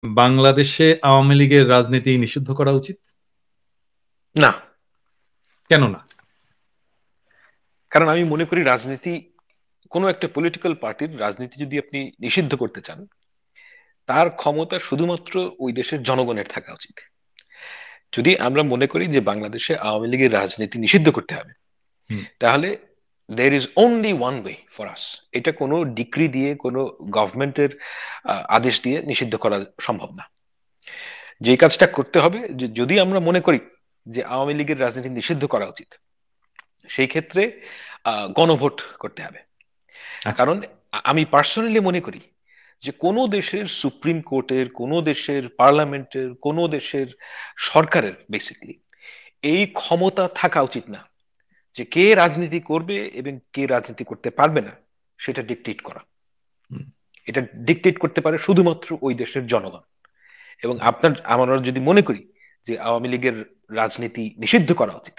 বাংলাদেশে আওয়ামী লীগের রাজনীতি নিষিদ্ধ করা উচিত? না, কেন না? কারণ আমি মনে করি রাজনীতি, কোনো একটা পলিটিক্যাল পার্টির রাজনীতি যদি আপনি নিষিদ্ধ করতে চান, তার ক্ষমতা শুধুমাত্র ওই দেশের জনগণের থাকা উচিত। যদি আমরা মনে করি যে বাংলাদেশে আওয়ামী লীগের রাজনীতি নিষিদ্ধ করতে হবে, হুম, তাহলে there is only one way for us। এটা কোনো ডিক্রি দিয়ে, কোনো গভর্নমেন্টের আদেশ দিয়ে নিষিদ্ধ করা সম্ভব না। যে কাজটা করতে হবে, যে যদি আমরা মনে করি যে আওয়ামী লীগের রাজনীতি নিষিদ্ধ করা উচিত, সেই ক্ষেত্রে গণভোট করতে হবে। আচ্ছা। কারণ আমি পার্সোনালি মনে করি যে কোনো দেশের সুপ্রিম কোর্টের, কোনো দেশের পার্লামেন্টের, কোনো দেশের সরকারের বেসিক্যালি এই ক্ষমতা থাকা উচিত না যে কে রাজনীতি করবে এবং কে রাজনীতি করতে পারবে না সেটা ডিকটেট করা। হুম, এটা ডিকটেট করতে পারে শুধুমাত্র ওই দেশের জনগণ। এবং আমরা যদি মনে করি যে আওয়ামী লীগের রাজনীতি নিষিদ্ধ করা উচিত,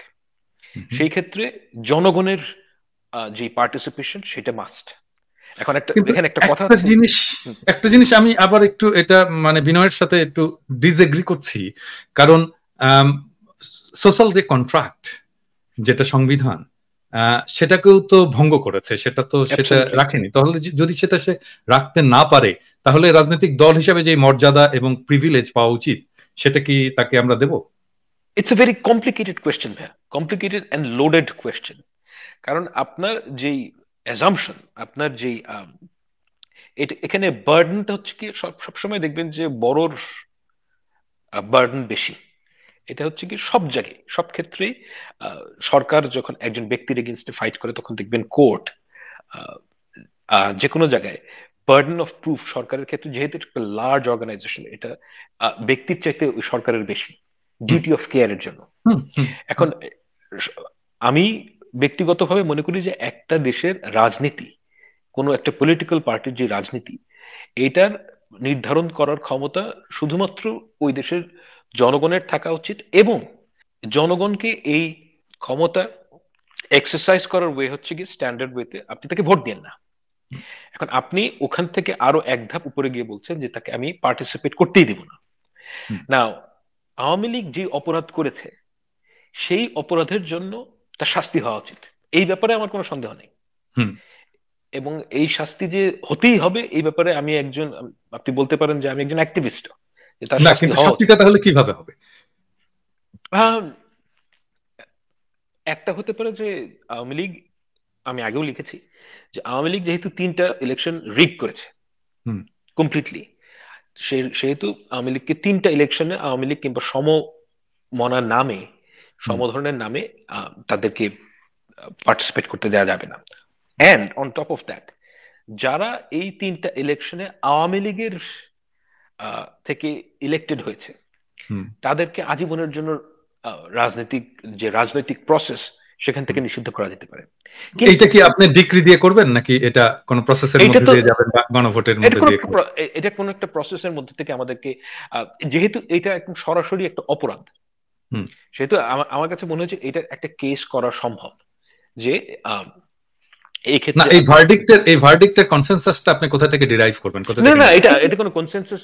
হুম, হুম। সেই ক্ষেত্রে জনগণের যে পার্টিসিপেশন সেটা মাস্ট। এখন কিন্তু এখানে একটা কথা একটা আছে। জিনিস হুম, একটা জিনিস আমি আবার একটু এটা মানে বিনয়ের সাথে একটু ডিসএগ্রি করছি। কারণ সোশ্যাল যে কন্ট্রাক্ট, যেটা সংবিধান, সেটাকেও তো ভঙ্গ করেছে, সেটা অ্যাবসলিউটলি। রাখেনি। তাহলে যদি সেটা সে রাখতে না পারে, তাহলে রাজনৈতিক দল হিসাবে যে মর্যাদা এবং প্রিভিলেজ পাওয়া উচিত, সেটা কি তাকে আমরা দেব? It's a very complicated question ভাইয়া, কমপ্লিকেটেড অ্যান্ড লোডেড কোয়েশ্চেন। কারণ আপনার যেই অ্যাজাম্পশন, আপনার যেই এখানে বার্ডেনটা হচ্ছে কি, সবসময় দেখবেন যে বড়র বার্ডেন বেশি। এটা হচ্ছে কি সব জায়গায়, সব ক্ষেত্রেই সরকার যখন একজন ব্যক্তির এগেনস্টে ফাইট করে, তখন দেখবেন কোর্ট, যে কোনো জায়গায় বার্ডেন অফ প্রুফ সরকারের ক্ষেত্রে, যেহেতু একটা লার্জ অর্গানাইজেশন, এটা ব্যক্তির চাইতে ওই সরকারের বেশি হুম, ডিউটি অফ কেয়ারের জন্য। হুম, হুম, এখন আমি ব্যক্তিগতভাবে মনে করি যে একটা দেশের রাজনীতি, কোনো একটা পলিটিক্যাল পার্টির যে রাজনীতি, এটার নির্ধারণ করার ক্ষমতা শুধুমাত্র ওই দেশের জনগণের থাকা উচিত। এবং জনগণকে এই ক্ষমতা এক্সারসাইজ করার ওয়ে হচ্ছে কি স্ট্যান্ডার্ড ওয়েতে আপনি তাকে ভোট দেন না। হুম, এখন আপনি ওখান থেকে আরো এক ধাপ উপরে গিয়ে বলছেন যে তাকে আমি পার্টিসিপেট করতেই দিব না। হুম, না, আওয়ামী লীগ যে অপরাধ করেছে, সেই অপরাধের জন্য তার শাস্তি হওয়া উচিত, এই ব্যাপারে আমার কোনো সন্দেহ নেই। হুম। এবং এই শাস্তি যে হতেই হবে, এই ব্যাপারে আমি একজন, আপনি বলতে পারেন যে আমি একজন অ্যাক্টিভিস্ট, যে তার না, শাস্তি কিন্তু হওয়া উচিত। শাস্তিটা তাহলে কিভাবে হবে? আহ, একটা হতে পারে যে আওয়ামী লীগ, আমি আগেও লিখেছি যে আওয়ামী লীগ যেহেতু তিনটা ইলেকশন রিগ করেছে হুম, কমপ্লিটলি, সেহেতু আওয়ামী লীগকে তিনটা ইলেকশনে আওয়ামী লীগ কিংবা সমমনার নামে, হুম, সমধর্ণের নামে তাদেরকে পার্টিসিপেট করতে দেওয়া যাবে না। And on top of that, যারা এই তিনটা ইলেকশনে আওয়ামী লীগের থেকে ইলেক্টেড হয়েছে, হুম, তাদেরকে আজীবনের জন্য রাজনৈতিক, যে রাজনৈতিক প্রসেস, সেখান হুম। থেকে নিষিদ্ধ করা যেতে পারে। এইটা কিন্তু কি আপনি ডিক্রি দিয়ে করবেন, নাকি এটা কোন প্রসেসের এইটা মধ্যে তো, দিয়ে যাবেন বা গণভোটের এটা মধ্যে কোনো দিয়ে একটা করবেন? এটা কোনো একটা প্রসেসের মধ্যে থেকে আমাদেরকে, যেহেতু এটা একদম সরাসরি একটা অপরাধ, হুম। সেহেতু আমার কাছে মনে হচ্ছে এটা একটা কেস করা সম্ভব, যে আহ, এই না, ক্ষেত্রে এই আপনি, ভার্ডিক্টের কনসেনসাসটা আপনি কোথা থেকে ডিরাইভ করবেন, কোথা না থেকে না, নেবেন? এটা এটা কোনো কনসেনসাস,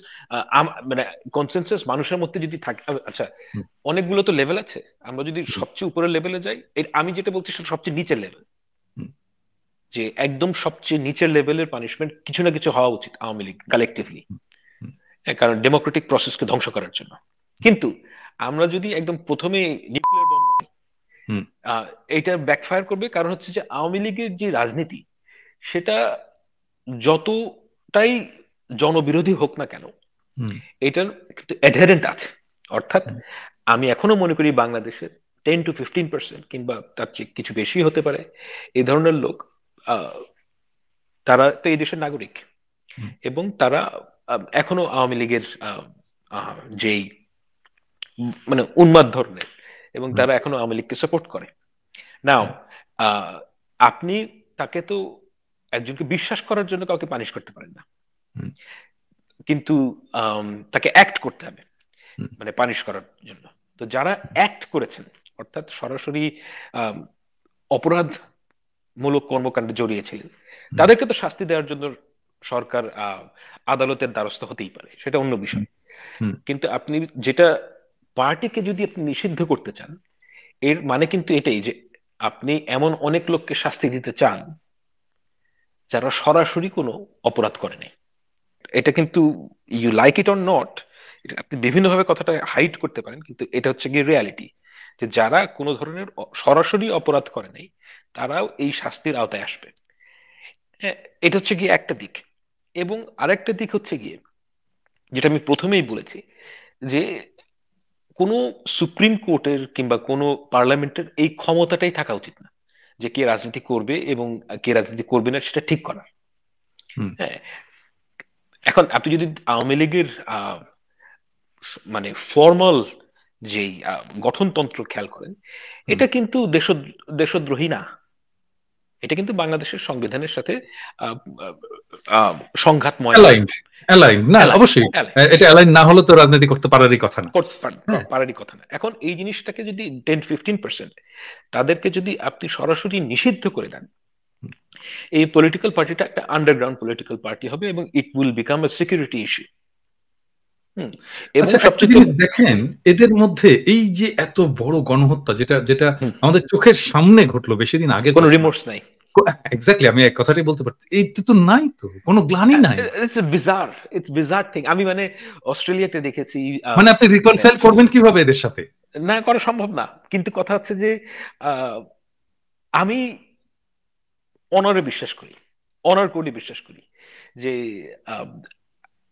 মানে কনসেনসাস মানুষের মধ্যে যদি থাকে, আচ্ছা, হুম, অনেকগুলো তো লেভেল আছে। আমরা যদি হুম, সবচেয়ে উপরের লেভেলে যাই, আমি যেটা বলছি সেটা সবচেয়ে নিচের লেভেল, হুম, যে একদম সবচেয়ে নিচের লেভেলের পানিশমেন্ট কিছু না কিছু হওয়া উচিত আওয়ামী লীগ কালেকটিভলি, হুম, কারণ ডেমোক্রেটিক প্রসেসকে ধ্বংস করার জন্য। কিন্তু আমরা যদি একদম প্রথমে নিউক্লিয়ার বম্ব, হুম, আহ এটা ব্যাকফায়ার করবে। কারণ হচ্ছে যে আওয়ামী লীগের যে রাজনীতি, সেটা যতটাই জনবিরোধী হোক না কেন, হুম, এটার অ্যাডহেরেন্ট আছে। অর্থাৎ হুম, আমি এখনো মনে করি বাংলাদেশের 10 to 15% কিংবা তার চেয়ে কিছু বেশি হতে পারে এই ধরনের লোক, আহ, তারা তো এই দেশের নাগরিক, হুম, এবং তারা এখনো আওয়ামী লীগের যেই মানে উন্মাদ ধরনের, এবং হুম, তারা এখনো আওয়ামী লীগকে সাপোর্ট করে। নাও, আহ, আপনি তাকে তো, একজনকে বিশ্বাস করার জন্য কাউকে পানিশ করতে পারেন না, হুম, কিন্তু তাকে অ্যাক্ট করতে হবে হুম, মানে পানিশ করার জন্য। তো যারা অ্যাক্ট করেছেন, অর্থাৎ সরাসরি আম, অপরাধমূলক কর্মকাণ্ডে জড়িয়েছিলেন, হুম, তাদেরকে তো শাস্তি দেওয়ার জন্য সরকার আদালতের দ্বারস্থ হতেই পারে, সেটা অন্য বিষয়। কিন্তু আপনি যেটা পার্টিকে যদি আপনি নিষিদ্ধ করতে চান, এর মানে কিন্তু এটাই যে আপনি এমন অনেক লোককে শাস্তি দিতে চান যারা সরাসরি কোনো অপরাধ করেনি। এটা কিন্তু you like it or not, আপনি বিভিন্নভাবে কথাটা হাইড করতে পারেন, কিন্তু এটা হচ্ছে গিয়ে রিয়ালিটি, যে যারা কোনো ধরনের সরাসরি অপরাধ করে নাই তারাও এই শাস্তির আওতায় আসবে। হ্যাঁ, এটা হচ্ছে গিয়ে একটা দিক। এবং আরেকটা দিক হচ্ছে গিয়ে যেটা আমি প্রথমেই বলেছি, যে কোনো সুপ্রিম কোর্টের কিংবা কোনো পার্লামেন্টের এই ক্ষমতাটাই থাকা উচিত না যে কে রাজনীতি করবে এবং কে রাজনীতি করবে না সেটা ঠিক করা। হ্যাঁ, এখন আপনি যদি আওয়ামী লীগের মানে ফর্মাল যেই গঠনতন্ত্র খেয়াল করেন, এটা কিন্তু দেশদ্রোহী না, এটা কিন্তু বাংলাদেশের সংবিধানের সাথে আহ, আহ, সংঘাতময় না। না, অবশ্যই এটা অ্যালাইন না হলে তো রাজনীতি করতে পারারই কথা না, পারারই কথা না। এখন এই জিনিসটাকে যদি 10-15% তাদেরকে যদি আপনি সরাসরি নিষিদ্ধ করে দেন, এই পলিটিক্যাল পার্টিটা একটা আন্ডারগ্রাউন্ড পলিটিক্যাল পার্টি হবে এবং it will become a security issue. এবং সবচেয়ে জিনিস দেখেন এদের মধ্যে এই যে এত বড় গণহত্যা যেটা যেটা আমাদের চোখের সামনে ঘটলো বেশি দিন আগে, কোনো রিমোর্স নাই। এক্স্যাক্টলি, আমি এক কথাটাই বলতে পারছি, এইটা তো নাই, তো কোনো গ্লানি নাই। It's bizarre thing. আমি মানে অস্ট্রেলিয়াতে দেখেছি, মানে আপনি রিকনসাইল করবেন কিভাবে এদের সাথে? না, করা সম্ভব না। কিন্তু কথা হচ্ছে যে আমি অনারে বিশ্বাস করি, অনার কোডে বিশ্বাস করি, যে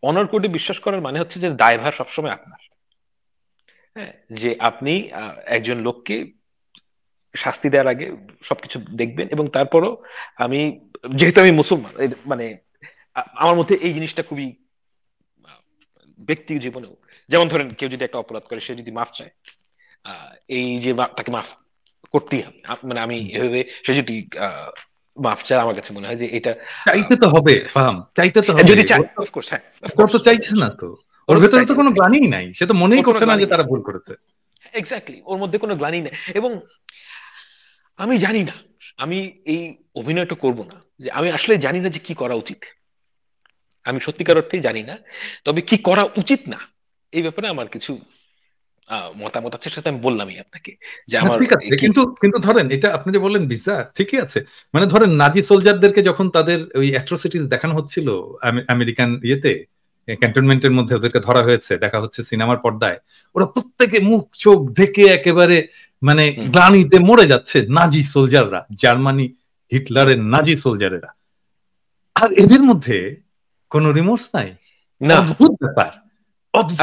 অনার কোডে বিশ্বাস করার মানে হচ্ছে যে দায়ভার সবসময় আপনার। হ্যাঁ, যে আপনি একজন লোককে শাস্তি দেওয়ার আগে সবকিছু দেখবেন। এবং তারপরও আমি, যেহেতু আমি মুসলমান, মানে আমার মধ্যে এই জিনিসটা খুবই ব্যক্তি জীবনেও, যেমন ধরেন কেউ যদি একটা অপরাধ করে, সে যদি মাফ চায়, এই যে তাকে মাফ করতেই হবে। মানে আমি এভাবে, সে যদি মাফ চায়, আমার কাছে মনে হয় যে এটা চাইতে তো হবে, চাইতে তো হবে। যদি চায়, অফকোর্স, হ্যাঁ, অফকোর্স তো চাইছে না, তো ওর ভেতরে তো কোনো গ্লানিই নাই, সে তো মনেই করছে না যে তারা ভুল করেছে। এক্স্যাক্টলি, ওর মধ্যে কোনো গ্লানি নেই। এবং আমি জানি না, আমি এই অভিনয়টা করব না যে আমি আসলে জানি না যে কি করা উচিত, আমি সত্যিকার অর্থেই জানি না। তবে কি করা উচিত না এই ব্যাপারে আমার কিছু মতামত আছে, সেটা আমি বললামই আপনাকে, যে আমার ঠিক আছে। কিন্তু কিন্তু ধরেন এটা আপনি যে বললেন বিজার, ঠিকই আছে। মানে ধরেন নাজি সোলজারদেরকে যখন তাদের ওই অ্যাট্রোসিটিস দেখানো হচ্ছিল আমেরিকান ইয়েতে, ক্যান্টনমেন্টের মধ্যে ওদেরকে ধরা হয়েছে, দেখা হচ্ছে সিনেমার পর্দায়, ওরা প্রত্যেকে মুখ চোখ ঢেকে একেবারে মানে গ্লানিতে মরে যাচ্ছে, নাজি সোলজাররা, জার্মানি হিটলারের নাজি সোলজারেরা, আর এদের মধ্যে কোনো রিমোর্স নাই। অদ্ভুত ব্যাপার,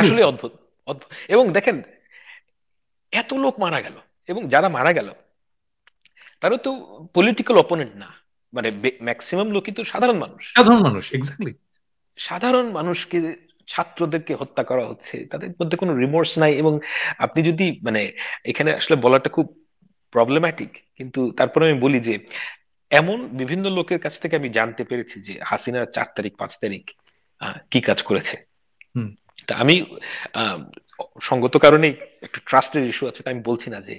আসলে অদ্ভুত, অদ্ভুত। এবং দেখেন এত লোক মারা গেল, এবং যারা মারা গেল তারা তো পলিটিক্যাল অপোনেন্ট না, মানে ম্যাক্সিমাম লোকই তো সাধারণ মানুষ। সাধারণ মানুষ, এক্স্যাক্টলি। সাধারণ মানুষকে, ছাত্রদেরকে হত্যা করা হচ্ছে, তাদের মধ্যে কোনো রিমোর্স নাই। এবং আপনি যদি মানে, এখানে আসলে বলাটা খুব প্রবলেম্যাটিক, কিন্তু তারপরে আমি বলি যে এমন বিভিন্ন লোকের কাছ থেকে আমি জানতে পেরেছি যে হাসিনা 4 তারিখ 5 তারিখ কি কাজ করেছে। তা আমি সঙ্গত কারণে একটু ট্রাস্টের ইস্যু আছে, তাই আমি বলছি না যে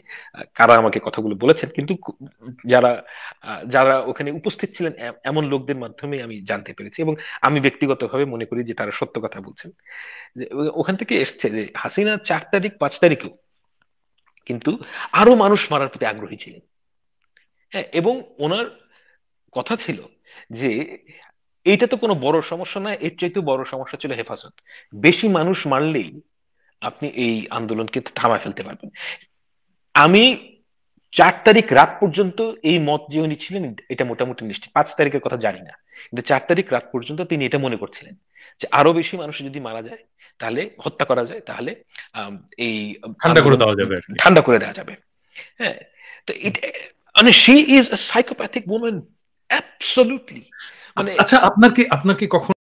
কারা আমাকে কথাগুলো বলেছেন, কিন্তু যারা যারা ওখানে উপস্থিত ছিলেন এমন লোকদের মাধ্যমে আমি জানতে পেরেছি, এবং আমি ব্যক্তিগতভাবে মনে করি যে তারা সত্য কথা বলছেন। যে ওখান থেকে এসছে যে হাসিনা 4 তারিখ 5 তারিখেও কিন্তু আরো মানুষ মারার প্রতি আগ্রহী ছিলেন। হ্যাঁ, এবং ওনার কথা ছিল যে এইটা তো কোনো বড় সমস্যা না, এর চাইতে বড় সমস্যা ছিল হেফাজত। বেশি মানুষ মারলেই আপনি এই আন্দোলনকে থামায় ফেলতে পারবেন। আমি 4 তারিখ রাত পর্যন্ত এই মত যে উনি ছিলেন এটা মোটামুটি নিশ্চিত, 5 তারিখের কথা জানি না, কিন্তু 4 তারিখ রাত পর্যন্ত তিনি এটা মনে করছিলেন যে আরো বেশি মানুষ যদি মারা যায়, তাহলে হত্যা করা যায়, তাহলে এই ঠান্ডা করে দেওয়া যাবে, ঠান্ডা করে দেওয়া যাবে। হ্যাঁ, তো মানে she is a psychopathic woman, absolutely. মানে আচ্ছা, আপনার কি কখনো